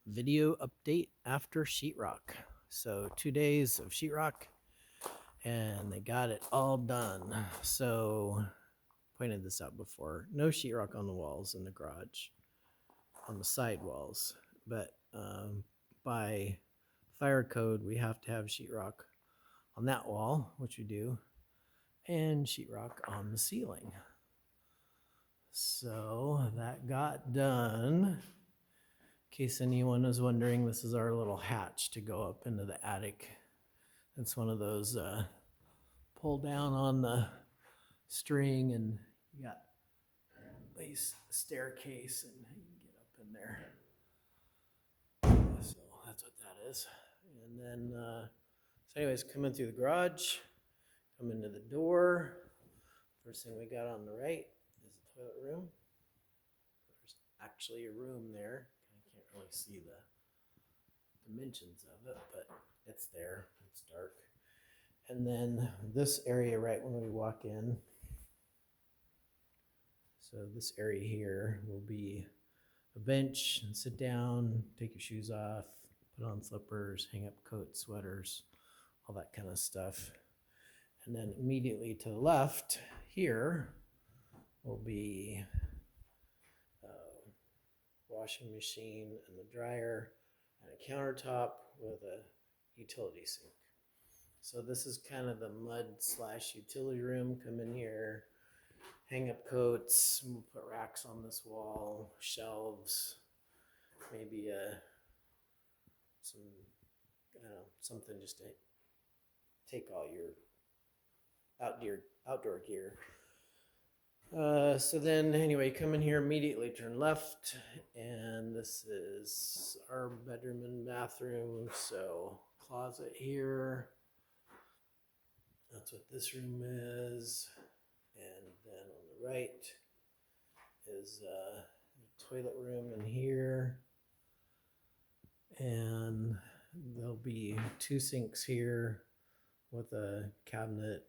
video update after sheetrock. So 2 days of sheetrock, and they got it all done. So pointed this out before. No sheetrock on the walls in the garage, on the side walls, but by fire code we have to have sheetrock on that wall, which we do, and sheetrock on the ceiling. So that got done. In case anyone was wondering, this is our little hatch to go up into the attic. It's one of those pull down on the string, and you got a nice staircase, and you can get up in there. So that's what that is. And then, so anyways, coming through the garage, come into the door. First thing we got on the right is the toilet room. There's actually a room there. I can't really see the dimensions of it, but it's there. It's dark. And then this area right when we walk in, so this area here will be a bench, and sit down, take your shoes off, put on slippers, hang up coats, sweaters, all that kind of stuff. And then immediately to the left here will be a washing machine and the dryer and a countertop with a utility sink. So this is kind of the mud/utility room. Come in here, hang up coats, we'll put racks on this wall, shelves, maybe some, I don't know, something just to take all your outdoor gear. So then anyway, come in here immediately, turn left, and this is our bedroom and bathroom. So closet here. That's what this room is. And then on the right is the toilet room in here. And there'll be 2 sinks here with a cabinet,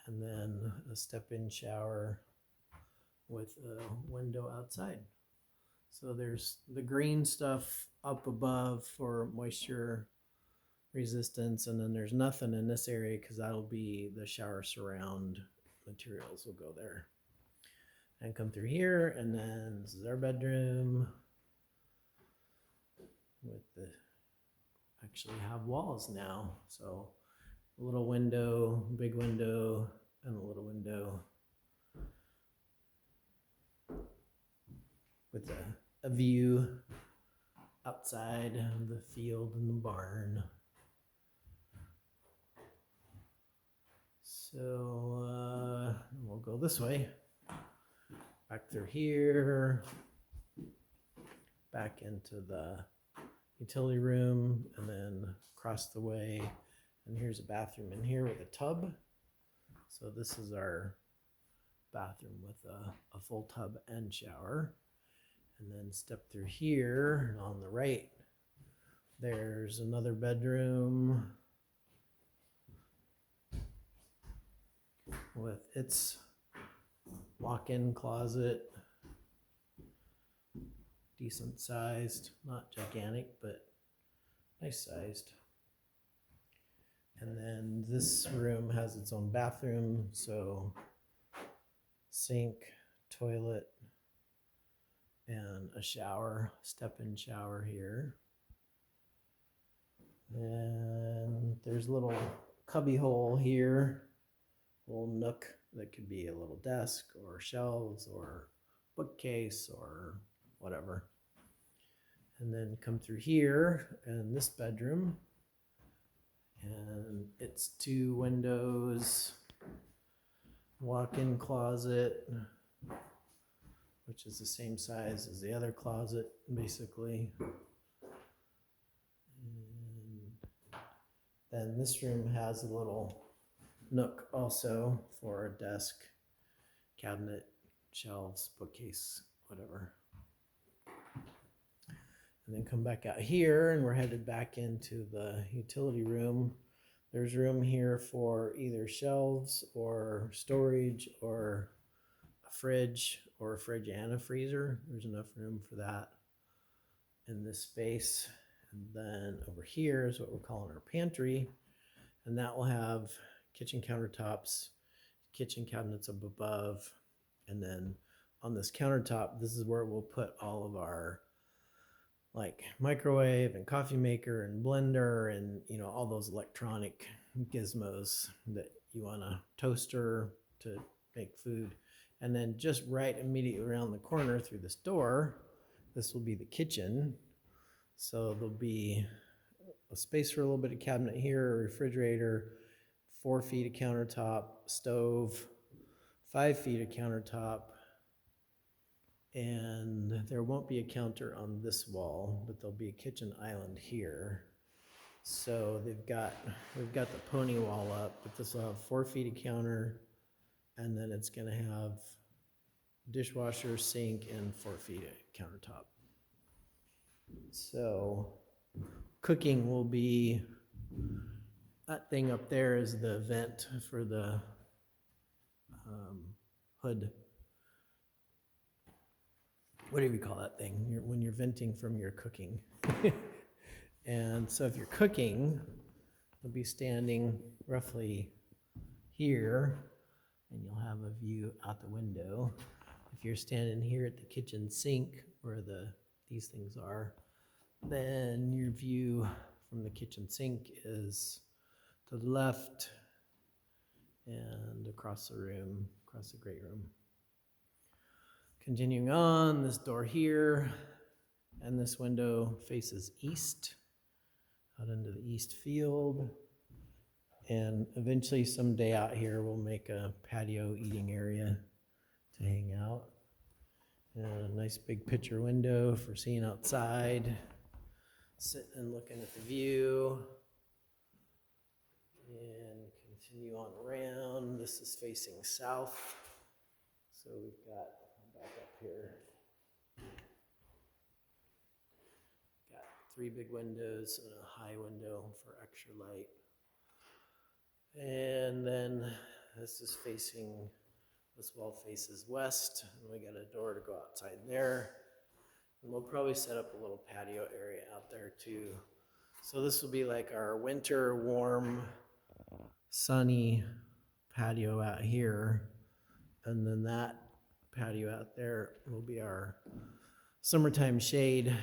and then a step-in shower with a window outside. So there's the green stuff up above for moisture resistance, and then there's nothing in this area because that'll be the shower surround materials will go there. And come through here, and then this is our bedroom with the actually have walls now. So a little window, big window, and a little window with a view outside of the field and the barn. So we'll go this way, back through here, back into the utility room, and then across the way. And here's a bathroom in here with a tub. So this is our bathroom with a full tub and shower. And then step through here, and on the right, there's another bedroom with its walk-in closet, decent sized, not gigantic, but nice sized. And then this room has its own bathroom, so sink, toilet, and a shower, step-in shower here. And there's a little cubby hole here, a little nook that could be a little desk or shelves or bookcase or whatever. And then come through here and this bedroom, and it's 2 windows, walk-in closet, which is the same size as the other closet basically. And then this room has a little nook also for a desk, cabinet, shelves, bookcase, whatever. And then come back out here, and we're headed back into the utility room. There's room here for either shelves or storage or a fridge and a freezer. There's enough room for that. in this space. And then over here is what we're calling our pantry. And that will have kitchen countertops, kitchen cabinets up above. And then on this countertop, this is where we'll put all of our like microwave and coffee maker and blender and, you know, all those electronic gizmos that you want, a toaster to make food. And then just right immediately around the corner through this door, this will be the kitchen. So there'll be a space for a little bit of cabinet here, a refrigerator, 4 feet of countertop, stove, 5 feet of countertop, and there won't be a counter on this wall, but there'll be a kitchen island here. So we've got the pony wall up, but this will have 4 feet of counter, and then it's gonna have dishwasher, sink, and 4 feet of countertop. So cooking will be, that thing up there is the vent for the hood. Whatever you call that thing, when you're venting from your cooking. And so if you're cooking, you'll be standing roughly here, and you'll have a view out the window. If you're standing here at the kitchen sink where these things are, then your view from the kitchen sink is to the left and across the room, across the great room. Continuing on, this door here, and this window faces east, out into the east field. And eventually someday out here, we'll make a patio eating area to hang out. And a nice big picture window for seeing outside, sitting and looking at the view. And continue on around. This is facing south. So we've got, back up here, got 3 big windows and a high window for extra light. And then this wall faces west, and we got a door to go outside there. And we'll probably set up a little patio area out there too. So this will be like our winter warm, sunny patio out here. And then that patio out there will be our summertime shade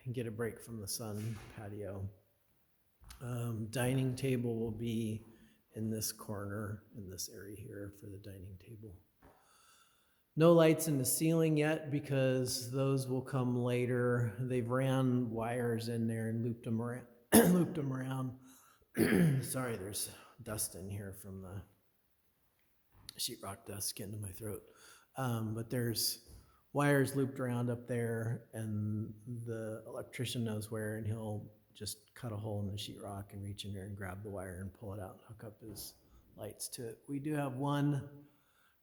and get a break from the sun patio. Dining table will be in this corner, in this area here for the dining table. No lights in the ceiling yet because those will come later. They've ran wires in there and looped them around. Sorry, there's dust in here from the sheetrock dust getting to my throat. But there's wires looped around up there, and the electrician knows where, and he'll just cut a hole in the sheetrock and reach in there and grab the wire and pull it out and hook up his lights to it. We do have one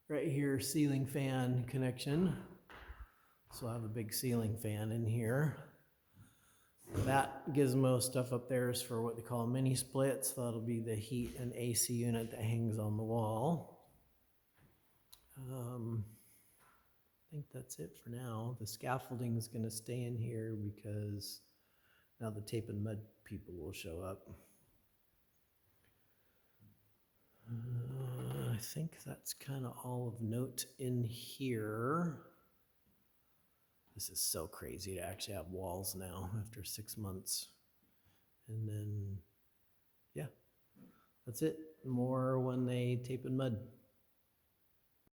right here ceiling fan connection. So I have a big ceiling fan in here. That gizmo stuff up there is for what they call mini splits. That'll be the heat and AC unit that hangs on the wall. I think that's it for now. The scaffolding is going to stay in here because now the tape and mud people will show up. I think that's kind of all of note in here. This is so crazy to actually have walls now after 6 months. And then, yeah, that's it. More when they tape and mud.